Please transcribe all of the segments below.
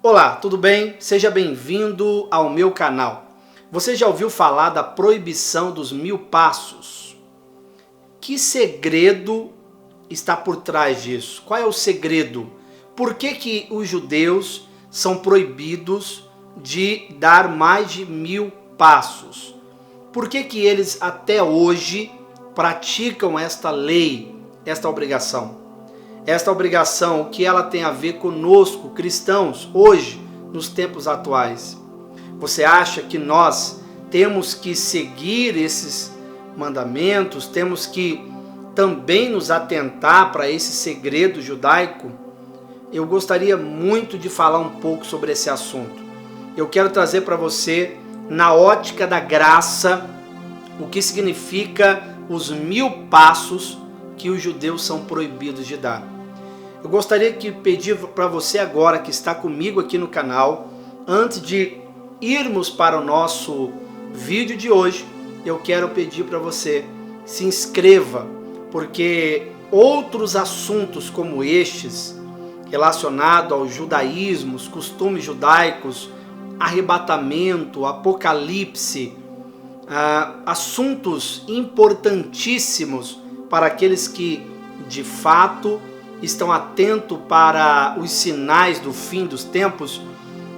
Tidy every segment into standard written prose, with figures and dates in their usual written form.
Olá, tudo bem? Seja bem-vindo ao meu canal. Você já ouviu falar da proibição dos 1000 passos? Que segredo está por trás disso? Qual é o segredo? Por que os judeus são proibidos de dar mais de 1000 passos? Por que eles até hoje praticam esta lei, esta obrigação? Esta obrigação, o que ela tem a ver conosco, cristãos, hoje, nos tempos atuais? Você acha que nós temos que seguir esses mandamentos, temos que também nos atentar para esse segredo judaico? Eu gostaria muito de falar um pouco sobre esse assunto. Eu quero trazer para você, na ótica da graça, o que significa os 1000 passos que os judeus são proibidos de dar. Eu gostaria de pedir para você agora que está comigo aqui no canal, antes de irmos para o nosso vídeo de hoje, eu quero pedir para você se inscreva, porque outros assuntos como estes, relacionados ao judaísmo, os costumes judaicos, arrebatamento, apocalipse, assuntos importantíssimos para aqueles que de fato estão atentos para os sinais do fim dos tempos.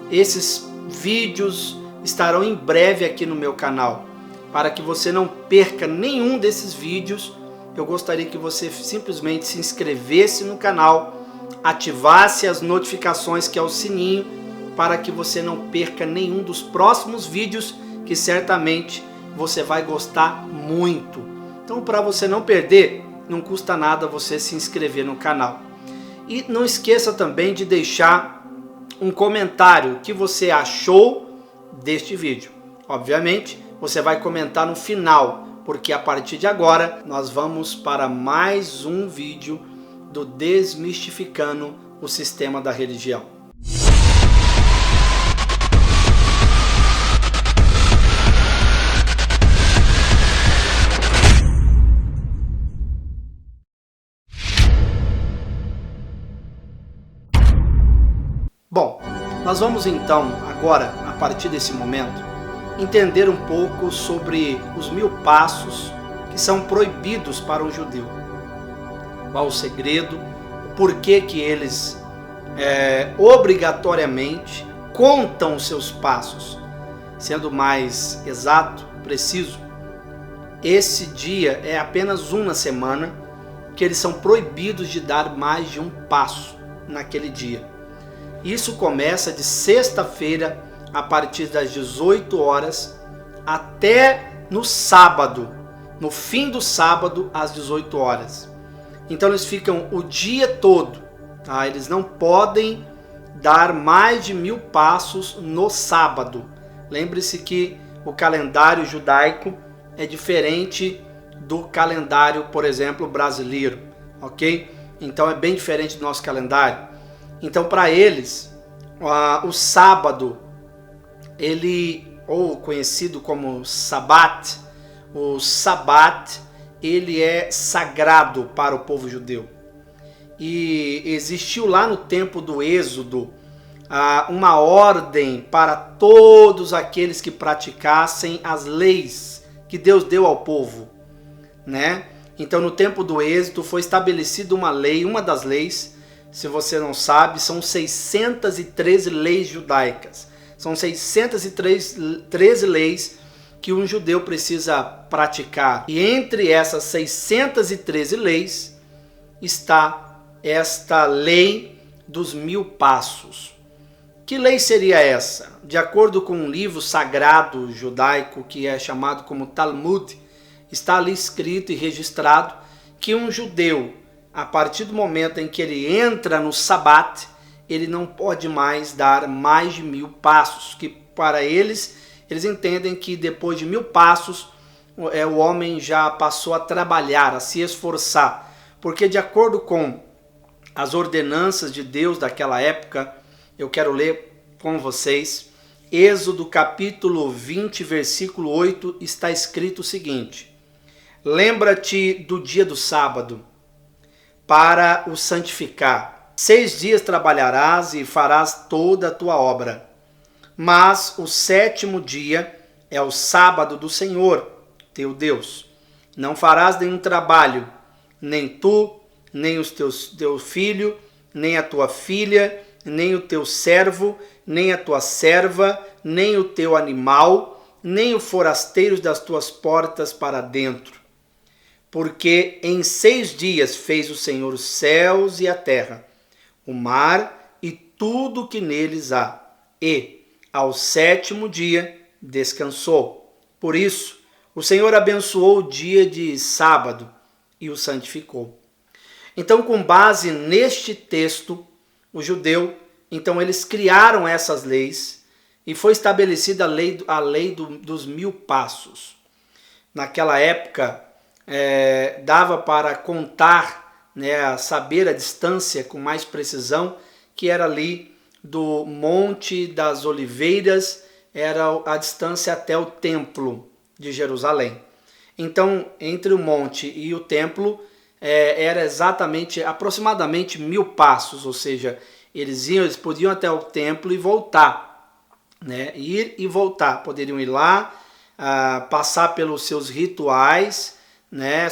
Esses vídeos estarão em breve aqui no meu canal. Para que você não perca nenhum desses vídeos, eu gostaria que você simplesmente se inscrevesse no canal, ativasse as notificações, que é o sininho, para que você não perca nenhum dos próximos vídeos, que certamente você vai gostar muito. Então, para você não perder, não custa nada você se inscrever no canal. E não esqueça também de deixar um comentário o que você achou deste vídeo. Obviamente, você vai comentar no final, porque a partir de agora nós vamos para mais um vídeo do Desmistificando o Sistema da Religião. Bom, nós vamos então, agora, a partir desse momento, entender um pouco sobre os 1000 passos que são proibidos para um judeu. Qual o segredo, o porquê que eles obrigatoriamente contam os seus passos. Sendo mais exato, preciso, esse dia é apenas um na semana que eles são proibidos de dar mais de um passo naquele dia. Isso começa de sexta-feira, a partir das 18 horas, até no sábado, no fim do sábado, às 18 horas. Então eles ficam o dia todo, tá? Eles não podem dar mais de 1000 passos no sábado. Lembre-se que o calendário judaico é diferente do calendário, por exemplo, brasileiro, ok? Então é bem diferente do nosso calendário. Então, para eles, o sábado, ou conhecido como Sabat, o Sabat, ele é sagrado para o povo judeu. E existiu lá no tempo do Êxodo uma ordem para todos aqueles que praticassem as leis que Deus deu ao povo, né? Então, no tempo do Êxodo foi estabelecida uma lei, uma das leis. Se você não sabe, são 613 leis judaicas. São 613 leis que um judeu precisa praticar. E entre essas 613 leis está esta lei dos 1000 passos. Que lei seria essa? De acordo com um livro sagrado judaico que é chamado como Talmud, está ali escrito e registrado que um judeu, a partir do momento em que ele entra no Sabat, ele não pode mais dar mais de 1000 passos, que para eles entendem que depois de 1000 passos, o homem já passou a trabalhar, a se esforçar, porque de acordo com as ordenanças de Deus daquela época, eu quero ler com vocês, Êxodo capítulo 20, versículo 8, está escrito o seguinte: lembra-te do dia do sábado, para o santificar. 6 dias trabalharás e farás toda a tua obra. Mas o 7º dia é o sábado do Senhor, teu Deus. Não farás nenhum trabalho, nem tu, nem teu filho, nem a tua filha, nem o teu servo, nem a tua serva, nem o teu animal, nem o forasteiro das tuas portas para dentro. Porque em 6 dias fez o Senhor os céus e a terra, o mar e tudo que neles há, e ao 7º dia descansou. Por isso, o Senhor abençoou o dia de sábado e o santificou. Então, com base neste texto, o judeu, então eles criaram essas leis e foi estabelecida a lei dos 1000 passos. Naquela época, dava para contar, saber a distância com mais precisão, que era ali do Monte das Oliveiras, era a distância até o Templo de Jerusalém. Então, entre o monte e o templo, era exatamente, aproximadamente 1000 passos, ou seja, eles podiam até o templo e voltar, ir e voltar, poderiam ir lá, passar pelos seus rituais,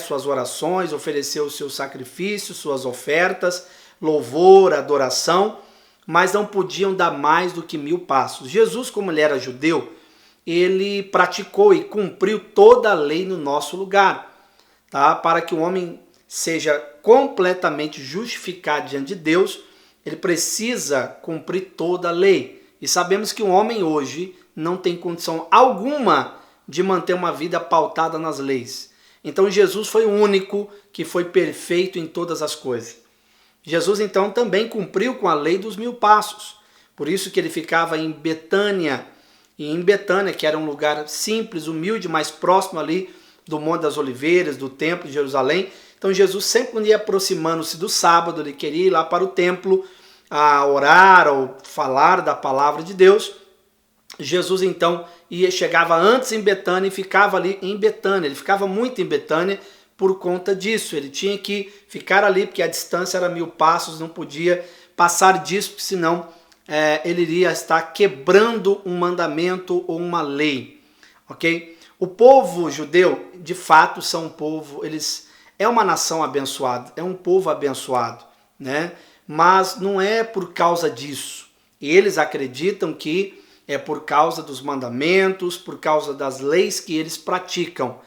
suas orações, oferecer os seus sacrifícios, suas ofertas, louvor, adoração, mas não podiam dar mais do que 1000 passos. Jesus, como ele era judeu, ele praticou e cumpriu toda a lei no nosso lugar, para que o homem seja completamente justificado diante de Deus, ele precisa cumprir toda a lei. E sabemos que o homem hoje não tem condição alguma de manter uma vida pautada nas leis. Então Jesus foi o único que foi perfeito em todas as coisas. Jesus então também cumpriu com a lei dos 1000 passos. Por isso que ele ficava em Betânia, e em Betânia, que era um lugar simples, humilde, mais próximo ali do Monte das Oliveiras, do Templo de Jerusalém. Então Jesus sempre quando ia aproximando-se do sábado, ele queria ir lá para o templo a orar ou falar da palavra de Deus. Jesus então chegava antes em Betânia e ficava ali em Betânia. Ele ficava muito em Betânia por conta disso. Ele tinha que ficar ali porque a distância era 1000 passos, não podia passar disso, porque senão ele iria estar quebrando um mandamento ou uma lei. Ok? O povo judeu, de fato, são um povo, é uma nação abençoada, é um povo abençoado, mas não é por causa disso. Eles acreditam que é por causa dos mandamentos, por causa das leis que eles praticam.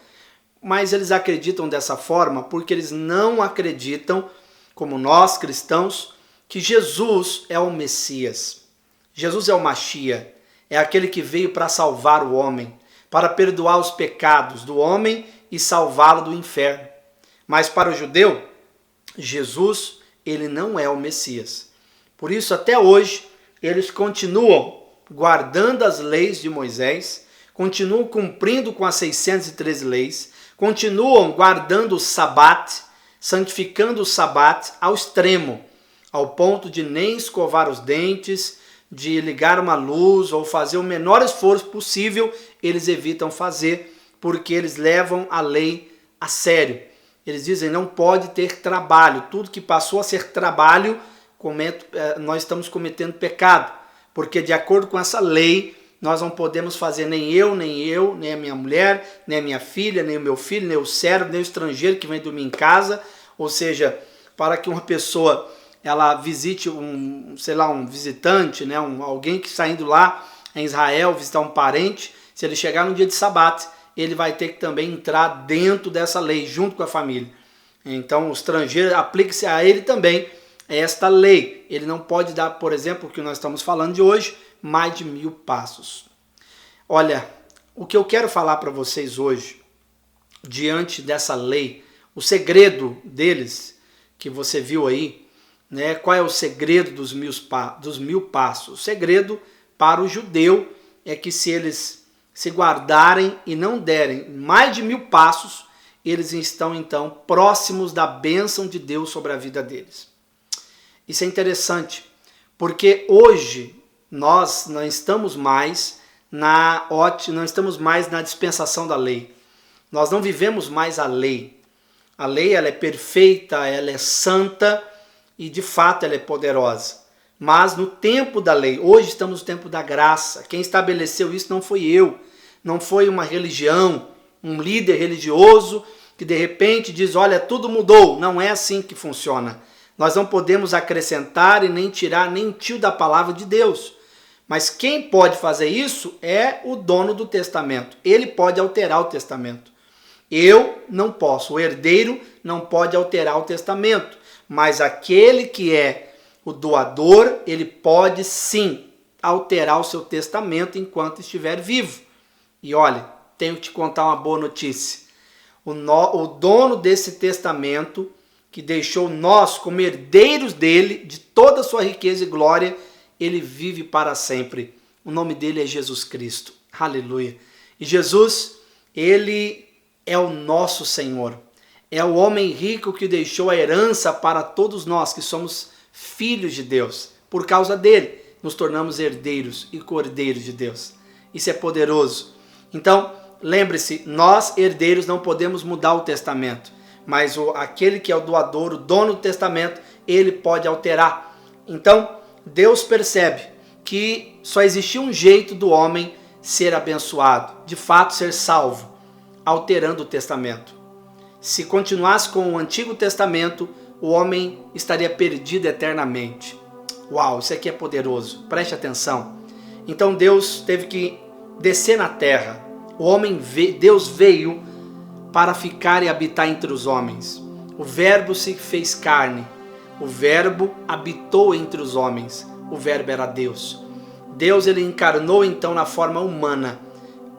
Mas eles acreditam dessa forma porque eles não acreditam, como nós cristãos, que Jesus é o Messias. Jesus é o Mashiach, é aquele que veio para salvar o homem, para perdoar os pecados do homem e salvá-lo do inferno. Mas para o judeu, Jesus, ele não é o Messias. Por isso, até hoje, eles continuam guardando as leis de Moisés, continuam cumprindo com as 613 leis, continuam guardando o Sabat, santificando o Sabat ao extremo, ao ponto de nem escovar os dentes, de ligar uma luz ou fazer o menor esforço possível, eles evitam fazer, porque eles levam a lei a sério. Eles dizem, não pode ter trabalho, tudo que passou a ser trabalho, nós estamos cometendo pecado, porque de acordo com essa lei, nós não podemos fazer nem eu, nem a minha mulher, nem a minha filha, nem o meu filho, nem o servo, nem o estrangeiro que vem dormir em casa. Ou seja, para que uma pessoa ela visite um visitante, alguém que está indo lá em Israel visitar um parente, se ele chegar no dia de Sabat, ele vai ter que também entrar dentro dessa lei, junto com a família. Então, o estrangeiro, aplica-se a ele também esta lei. Ele não pode dar, por exemplo, o que nós estamos falando de hoje, mais de 1000 passos. Olha, o que eu quero falar para vocês hoje, diante dessa lei, o segredo deles, que você viu aí, qual é o segredo dos 1000 passos? O segredo para o judeu é que se eles se guardarem e não derem mais de 1000 passos, eles estão então próximos da bênção de Deus sobre a vida deles. Isso é interessante, porque hoje nós não estamos mais na dispensação da lei. Nós não vivemos mais a lei. A lei ela é perfeita, ela é santa e de fato ela é poderosa. Mas no tempo da lei, hoje estamos no tempo da graça. Quem estabeleceu isso não foi eu, não foi uma religião, um líder religioso que de repente diz, olha, tudo mudou. Não é assim que funciona. Nós não podemos acrescentar e nem tirar nem um tio da palavra de Deus. Mas quem pode fazer isso é o dono do testamento. Ele pode alterar o testamento. Eu não posso, o herdeiro não pode alterar o testamento. Mas aquele que é o doador, ele pode sim alterar o seu testamento enquanto estiver vivo. E olha, tenho que te contar uma boa notícia. O dono desse testamento, que deixou nós como herdeiros dele, de toda a sua riqueza e glória, ele vive para sempre. O nome dele é Jesus Cristo. Aleluia. E Jesus, ele é o nosso Senhor. É o homem rico que deixou a herança para todos nós que somos filhos de Deus. Por causa dele, nos tornamos herdeiros e cordeiros de Deus. Isso é poderoso. Então, lembre-se, nós herdeiros não podemos mudar o testamento, mas aquele que é o doador, o dono do testamento, ele pode alterar. Então, Deus percebe que só existia um jeito do homem ser abençoado, de fato ser salvo, alterando o testamento. Se continuasse com o Antigo Testamento, o homem estaria perdido eternamente. Uau, isso aqui é poderoso, preste atenção. Então Deus teve que descer na terra. Deus veio para ficar e habitar entre os homens. O Verbo se fez carne. O Verbo habitou entre os homens. O Verbo era Deus. Deus, ele encarnou então na forma humana.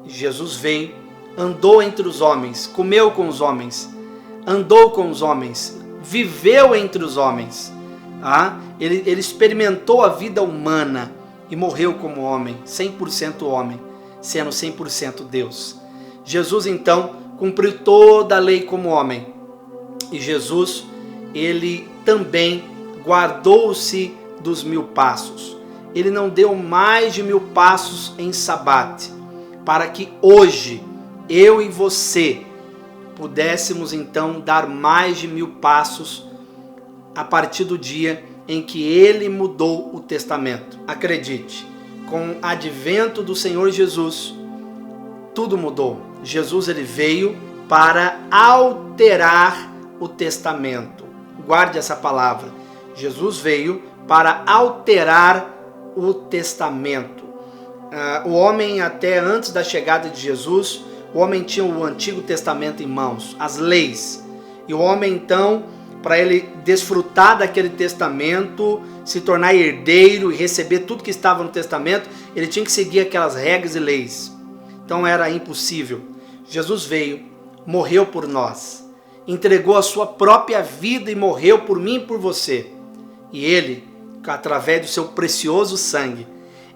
Jesus veio, andou entre os homens, comeu com os homens, andou com os homens, viveu entre os homens. Ele experimentou a vida humana e morreu como homem, 100% homem, sendo 100% Deus. Jesus então cumpriu toda a lei como homem. E Jesus, ele também guardou-se dos 1000 passos. Ele não deu mais de 1000 passos em sabate, para que hoje, eu e você, pudéssemos então dar mais de 1000 passos a partir do dia em que ele mudou o testamento. Acredite, com o advento do Senhor Jesus, tudo mudou. Jesus, ele veio para alterar o testamento. Guarde essa palavra. Jesus veio para alterar o testamento. O homem, até antes da chegada de Jesus, o homem tinha o Antigo Testamento em mãos, as leis. E o homem, então, para ele desfrutar daquele testamento, se tornar herdeiro e receber tudo que estava no testamento, ele tinha que seguir aquelas regras e leis. Então era impossível. Jesus veio, morreu por nós, entregou a sua própria vida e morreu por mim e por você. E ele, através do seu precioso sangue,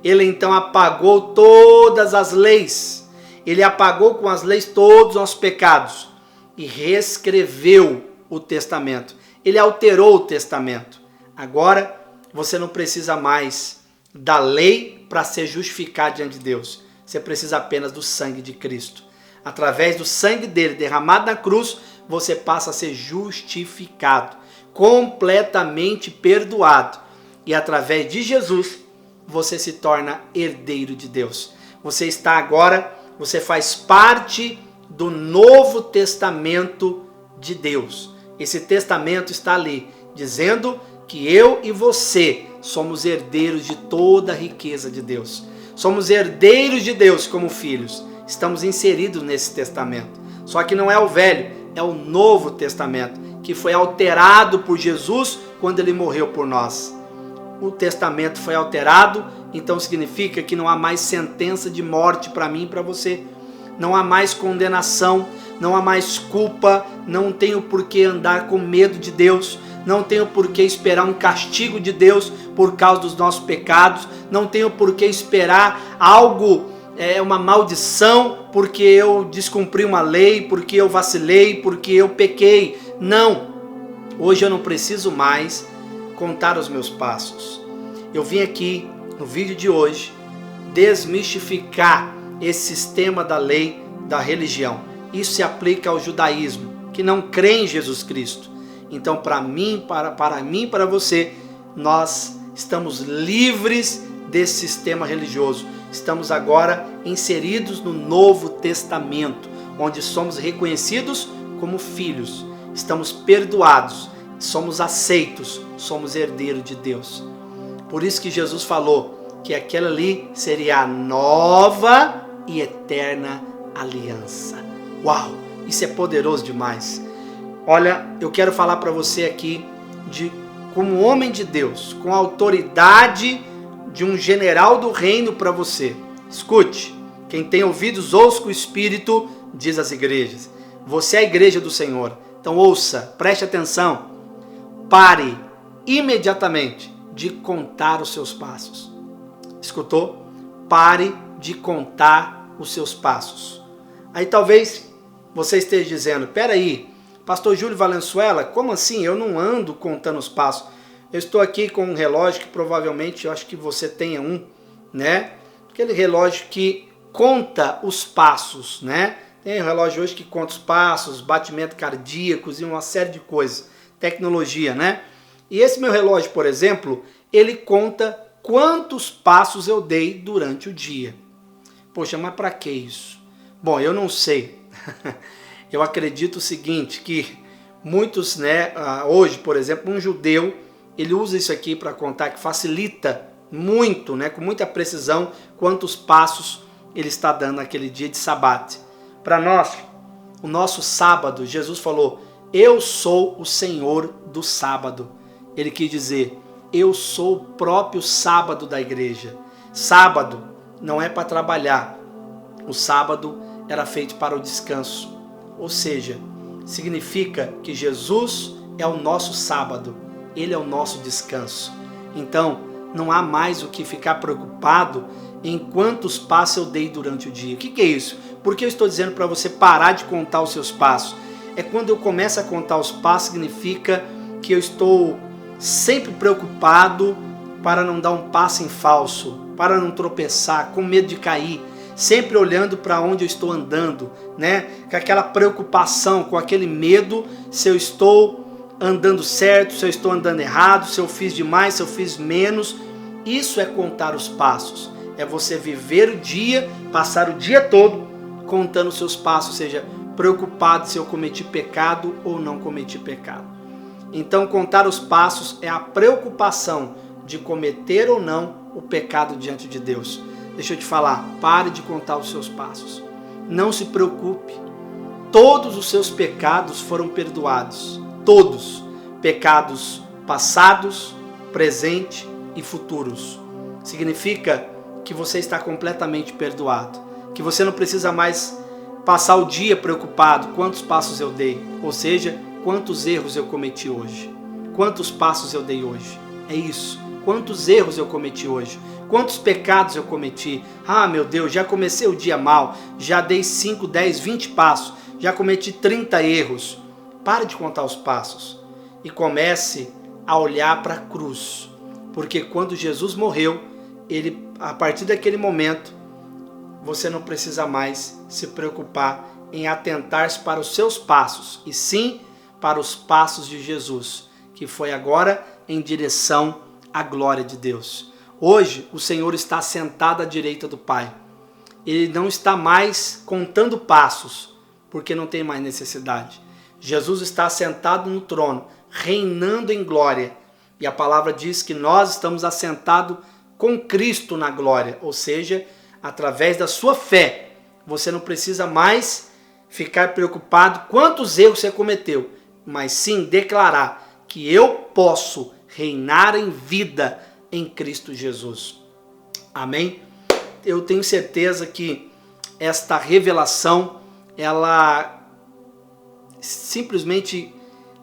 ele então apagou todas as leis. Ele apagou com as leis todos os nossos pecados e reescreveu o testamento. Ele alterou o testamento. Agora você não precisa mais da lei para ser justificado diante de Deus. Você precisa apenas do sangue de Cristo. Através do sangue dele derramado na cruz, você passa a ser justificado, completamente perdoado. E através de Jesus, você se torna herdeiro de Deus. Você está agora, você faz parte do Novo Testamento de Deus. Esse testamento está ali, dizendo que eu e você somos herdeiros de toda a riqueza de Deus. Somos herdeiros de Deus como filhos. Estamos inseridos nesse testamento. Só que não é o Velho, é o Novo Testamento, que foi alterado por Jesus quando ele morreu por nós. O testamento foi alterado, então significa que não há mais sentença de morte para mim e para você. Não há mais condenação, não há mais culpa, não tenho por que andar com medo de Deus, não tenho por que esperar um castigo de Deus por causa dos nossos pecados, não tenho por que esperar algo, uma maldição, porque eu descumpri uma lei, porque eu vacilei, porque eu pequei. Não, hoje eu não preciso mais contar os meus passos. Eu vim aqui no vídeo de hoje desmistificar esse sistema da lei, da religião. Isso se aplica ao judaísmo, que não crê em Jesus Cristo. Então, para mim, para você, nós estamos livres desse sistema religioso. Estamos agora inseridos no Novo Testamento, onde somos reconhecidos como filhos, estamos perdoados, somos aceitos, somos herdeiros de Deus. Por isso que Jesus falou que aquela ali seria a nova e eterna aliança. Uau, isso é poderoso demais. Olha, eu quero falar para você aqui como homem de Deus, com a autoridade de um general do reino para você. Escute, quem tem ouvidos, ouça o que o Espírito diz às igrejas. Você é a igreja do Senhor, então ouça, preste atenção. Pare imediatamente de contar os seus passos. Escutou? Pare de contar os seus passos. Aí talvez você esteja dizendo, peraí, Pastor Júlio Valenzuela, como assim? Eu não ando contando os passos. Eu estou aqui com um relógio que provavelmente eu acho que você tenha um, né? Aquele relógio que conta os passos, né? Tem um relógio hoje que conta os passos, batimento cardíacos e uma série de coisas. Tecnologia, né? E esse meu relógio, por exemplo, ele conta quantos passos eu dei durante o dia. Poxa, mas para que isso? Bom, eu não sei. Eu acredito o seguinte, que muitos, né, hoje, por exemplo, um judeu, ele usa isso aqui para contar, que facilita muito, né, com muita precisão, quantos passos ele está dando naquele dia de sabate. Para nós, o nosso sábado, Jesus falou, eu sou o Senhor do sábado. Ele quis dizer, eu sou o próprio sábado da igreja. Sábado não é para trabalhar. O sábado era feito para o descanso. Ou seja, significa que Jesus é o nosso sábado. Ele é o nosso descanso. Então, não há mais o que ficar preocupado em quantos passos eu dei durante o dia. O que é isso? Por que eu estou dizendo para você parar de contar os seus passos? É quando eu começo a contar os passos, significa que eu estou sempre preocupado para não dar um passo em falso, para não tropeçar, com medo de cair, sempre olhando para onde eu estou andando, né? Com aquela preocupação, com aquele medo, se eu estou andando certo, se eu estou andando errado, se eu fiz demais, se eu fiz menos. Isso é contar os passos. É você viver o dia, passar o dia todo contando os seus passos, ou seja, preocupado se eu cometi pecado ou não cometi pecado. Então, contar os passos é a preocupação de cometer ou não o pecado diante de Deus. Deixa eu te falar, pare de contar os seus passos. Não se preocupe. Todos os seus pecados foram perdoados. Todos. Pecados passados, presente e futuros. Significa que você está completamente perdoado. Que você não precisa mais passar o dia preocupado quantos passos eu dei. Ou seja, quantos erros eu cometi hoje. Quantos passos eu dei hoje. É isso. Quantos erros eu cometi hoje. Quantos pecados eu cometi. Ah, meu Deus, já comecei o dia mal. Já dei 5, 10, 20 passos. Já cometi 30 erros. Pare de contar os passos. E comece a olhar para a cruz. Porque quando Jesus morreu, ele, a partir daquele momento, você não precisa mais se preocupar em atentar-se para os seus passos. E sim para os passos de Jesus. Que foi agora em direção à glória de Deus. Hoje, o Senhor está sentado à direita do Pai. Ele não está mais contando passos, porque não tem mais necessidade. Jesus está sentado no trono, reinando em glória. E a palavra diz que nós estamos assentados com Cristo na glória. Ou seja, através da sua fé, você não precisa mais ficar preocupado quantos erros você cometeu, mas sim declarar que eu posso reinar em vida em Cristo Jesus. Amém? Eu tenho certeza que esta revelação, ela simplesmente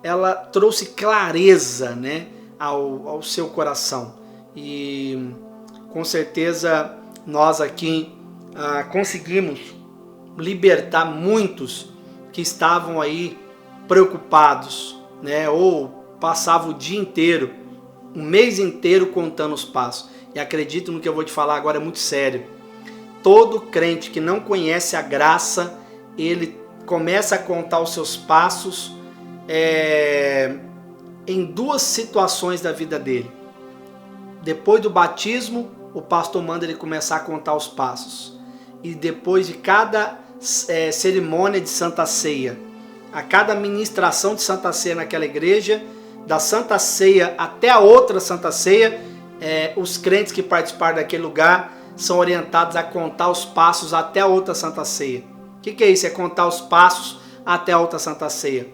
ela trouxe clareza, né, ao seu coração. E com certeza nós aqui conseguimos libertar muitos que estavam aí preocupados, né, ou passavam o dia inteiro, um mês inteiro contando os passos. E acredito no que eu vou te falar agora, é muito sério. Todo crente que não conhece a graça, ele começa a contar os seus passos em duas situações da vida dele. Depois do batismo, o pastor manda ele começar a contar os passos. E depois de cada cerimônia de Santa Ceia, a cada ministração de Santa Ceia naquela igreja, da Santa Ceia até a outra Santa Ceia, os crentes que participaram daquele lugar são orientados a contar os passos até a outra Santa Ceia. O que é isso? É contar os passos até a outra Santa Ceia.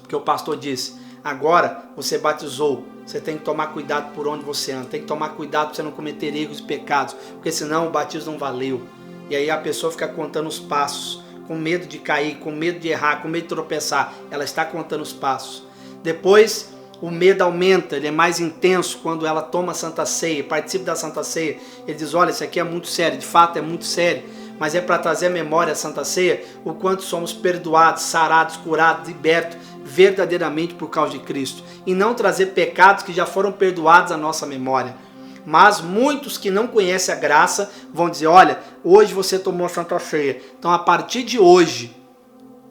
Porque o pastor disse, agora você batizou, você tem que tomar cuidado por onde você anda, tem que tomar cuidado para você não cometer erros e pecados, porque senão o batismo não valeu. E aí a pessoa fica contando os passos, com medo de cair, com medo de errar, com medo de tropeçar. Ela está contando os passos. Depois o medo aumenta, ele é mais intenso quando ela toma a Santa Ceia, participa da Santa Ceia. Ele diz, olha, isso aqui é muito sério, de fato é muito sério, mas é para trazer à memória a Santa Ceia o quanto somos perdoados, sarados, curados, libertos verdadeiramente por causa de Cristo. E não trazer pecados que já foram perdoados à nossa memória. Mas muitos que não conhecem a graça vão dizer, olha, hoje você tomou a Santa Ceia, então a partir de hoje,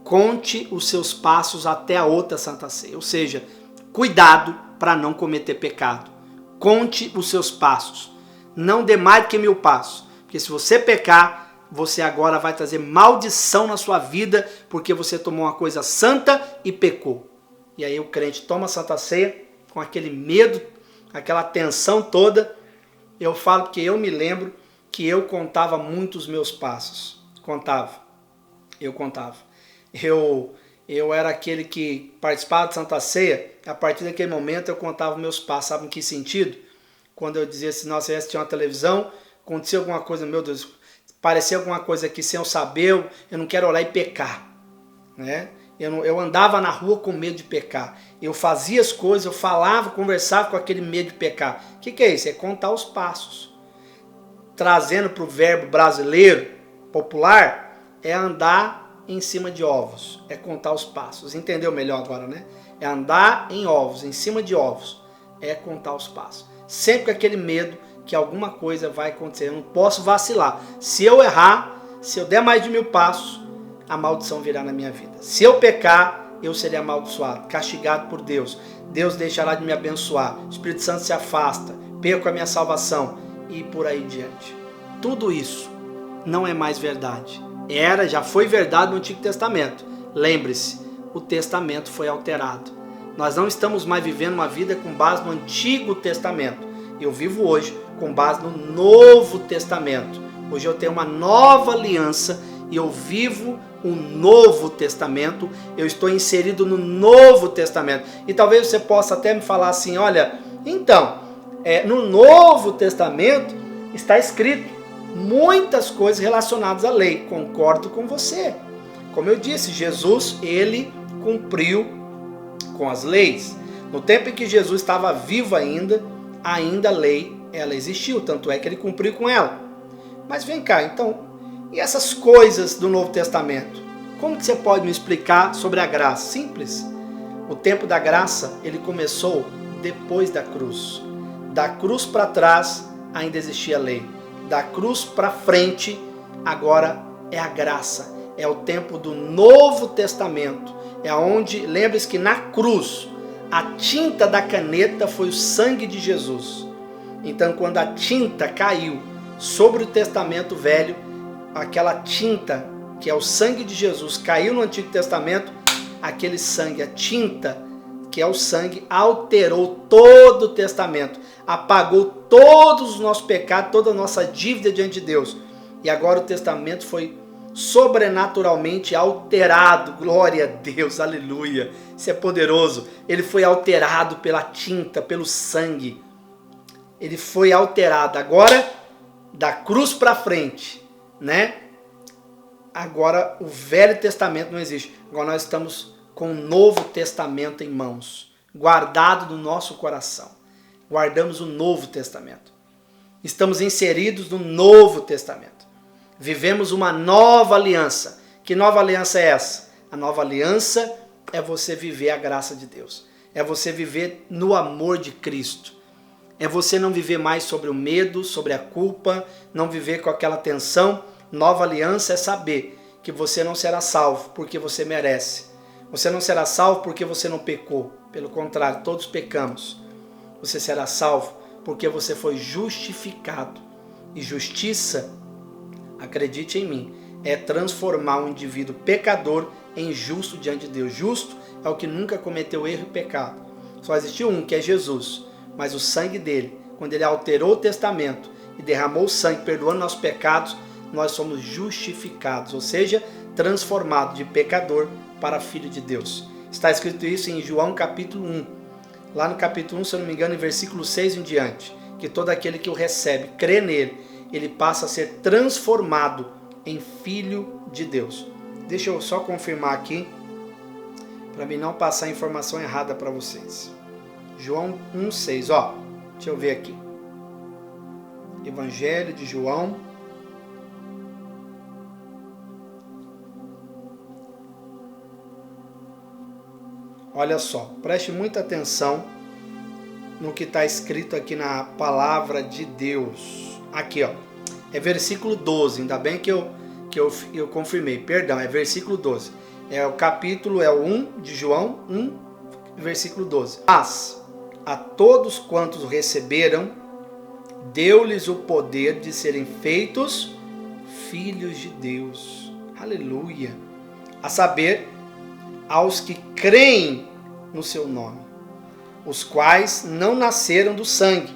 conte os seus passos até a outra Santa Ceia. Ou seja, cuidado para não cometer pecado. Conte os seus passos. Não dê mais do que 1000 passos. Porque se você pecar, você agora vai trazer maldição na sua vida, porque você tomou uma coisa santa e pecou. E aí o crente toma a Santa Ceia com aquele medo, aquela tensão toda. Eu falo porque eu me lembro que eu contava muito os meus passos. Eu contava. Eu era aquele que participava de Santa Ceia, a partir daquele momento eu contava meus passos. Sabe em que sentido? Quando eu dizia assim, nossa, eu assistia uma televisão, acontecia alguma coisa, meu Deus, parecia alguma coisa aqui sem eu saber, eu não quero olhar e pecar. Né? Eu andava na rua com medo de pecar. Eu fazia as coisas, eu falava, conversava com aquele medo de pecar. O que é isso? É contar os passos. Trazendo para o verbo brasileiro, popular, é andar em cima de ovos. É contar os passos. Entendeu melhor agora, né? É andar em ovos, em cima de ovos. É contar os passos. Sempre com aquele medo que alguma coisa vai acontecer. Eu não posso vacilar. Se eu errar, se eu der mais de 1000 passos, a maldição virá na minha vida. Se eu pecar, eu serei amaldiçoado, castigado por Deus. Deus deixará de me abençoar. O Espírito Santo se afasta, perco a minha salvação e por aí diante. Tudo isso não é mais verdade. Já foi verdade no Antigo Testamento. Lembre-se, o Testamento foi alterado. Nós não estamos mais vivendo uma vida com base no Antigo Testamento. Eu vivo hoje com base no Novo Testamento. Hoje eu tenho uma nova aliança e eu vivo um Novo Testamento. Eu estou inserido no Novo Testamento. E talvez você possa até me falar assim, olha, então, no Novo Testamento está escrito muitas coisas relacionadas à lei. Concordo com você. Como eu disse, Jesus, ele cumpriu com as leis. No tempo em que Jesus estava vivo ainda a lei, ela existiu, tanto é que ele cumpriu com ela. Mas vem cá, então, e essas coisas do Novo Testamento? Como que você pode me explicar sobre a graça? Simples. O tempo da graça, ele começou depois da cruz. Da cruz para trás, ainda existia a lei. Da cruz para frente, agora é a graça. É o tempo do Novo Testamento. É onde, lembre-se que na cruz, a tinta da caneta foi o sangue de Jesus. Então, quando a tinta caiu sobre o Testamento Velho, aquela tinta, que é o sangue de Jesus, caiu no Antigo Testamento, aquele sangue, a tinta, que é o sangue, alterou todo o Testamento, apagou todos os nossos pecados, toda a nossa dívida diante de Deus. E agora o Testamento foi sobrenaturalmente alterado. Glória a Deus, aleluia. Isso é poderoso. Ele foi alterado pela tinta, pelo sangue. Ele foi alterado. Agora, da cruz para frente, né? Agora o Velho Testamento não existe. Agora nós estamos com o Novo Testamento em mãos, guardado no nosso coração. Guardamos o Novo Testamento. Estamos inseridos no Novo Testamento. Vivemos uma nova aliança. Que nova aliança é essa? A nova aliança é você viver a graça de Deus. É você viver no amor de Cristo. É você não viver mais sobre o medo, sobre a culpa, não viver com aquela tensão. Nova aliança é saber que você não será salvo porque você merece. Você não será salvo porque você não pecou. Pelo contrário, todos pecamos. Você será salvo porque você foi justificado. E justiça, acredite em mim, é transformar um indivíduo pecador em justo diante de Deus. Justo é o que nunca cometeu erro e pecado. Só existiu um, que é Jesus. Mas o sangue dele, quando ele alterou o testamento e derramou o sangue, perdoando nossos pecados, nós somos justificados, ou seja, transformados de pecador para filho de Deus. Está escrito isso em João capítulo 1. Lá no capítulo 1, se eu não me engano, em versículo 6 em diante, que todo aquele que o recebe, crê nele, ele passa a ser transformado em filho de Deus. Deixa eu só confirmar aqui, para mim não passar a informação errada para vocês. João 1,6, ó, deixa eu ver aqui. Evangelho de João. Olha só, preste muita atenção no que está escrito aqui na palavra de Deus. Aqui, ó, é versículo 12, ainda bem que eu confirmei, perdão, é versículo 12. É o capítulo, é o 1 de João 1, versículo 12. Mas a todos quantos o receberam, deu-lhes o poder de serem feitos filhos de Deus. Aleluia! A saber, aos que creem no seu nome, os quais não nasceram do sangue,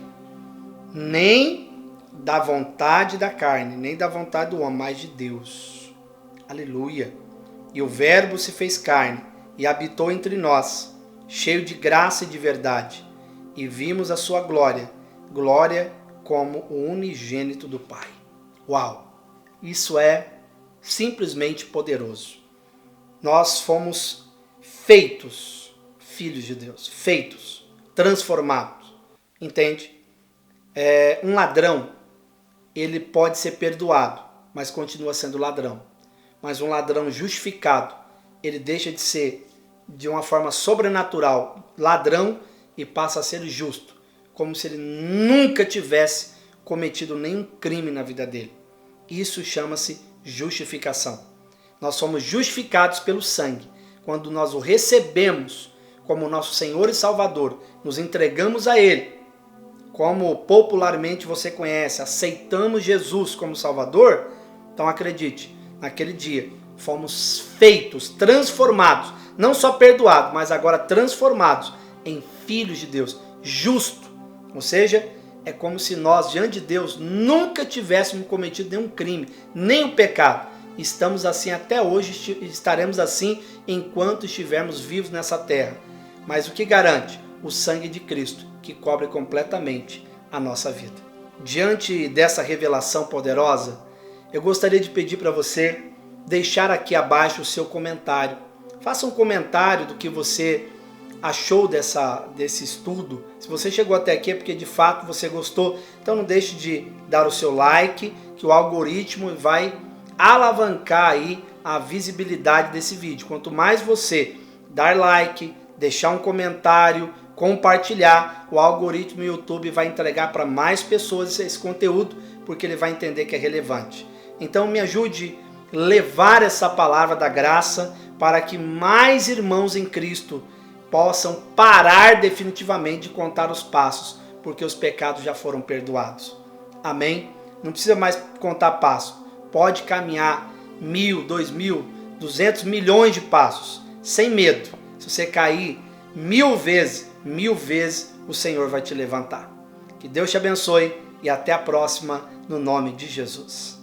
nem da vontade da carne, nem da vontade do homem, mas de Deus. Aleluia! E o Verbo se fez carne e habitou entre nós, cheio de graça e de verdade, e vimos a sua glória, glória como o unigênito do Pai. Uau! Isso é simplesmente poderoso. Nós fomos feitos filhos de Deus, feitos, transformados. Entende? Um ladrão, ele pode ser perdoado, mas continua sendo ladrão. Mas um ladrão justificado, ele deixa de ser, de uma forma sobrenatural, ladrão e passa a ser justo, como se ele nunca tivesse cometido nenhum crime na vida dele. Isso chama-se justificação. Nós somos justificados pelo sangue. Quando nós o recebemos como nosso Senhor e Salvador, nos entregamos a Ele, como popularmente você conhece, aceitamos Jesus como Salvador, então acredite, naquele dia fomos feitos, transformados, não só perdoados, mas agora transformados em filhos de Deus, justo. Ou seja, é como se nós, diante de Deus, nunca tivéssemos cometido nenhum crime, nenhum pecado. Estamos assim até hoje, estaremos assim enquanto estivermos vivos nessa terra. Mas o que garante? O sangue de Cristo, que cobre completamente a nossa vida. Diante dessa revelação poderosa, eu gostaria de pedir para você deixar aqui abaixo o seu comentário. Faça um comentário do que você achou desse estudo. Se você chegou até aqui é porque de fato você gostou. Então não deixe de dar o seu like, que o algoritmo vai alavancar aí a visibilidade desse vídeo. Quanto mais você dar like, deixar um comentário, compartilhar, o algoritmo do YouTube vai entregar para mais pessoas esse conteúdo, porque ele vai entender que é relevante. Então me ajude a levar essa palavra da graça para que mais irmãos em Cristo possam parar definitivamente de contar os passos, porque os pecados já foram perdoados. Amém? Não precisa mais contar passos. Pode caminhar 1.000, 2.000, 200 milhões de passos, sem medo. Se você cair 1.000 vezes, o Senhor vai te levantar. Que Deus te abençoe e até a próxima, no nome de Jesus.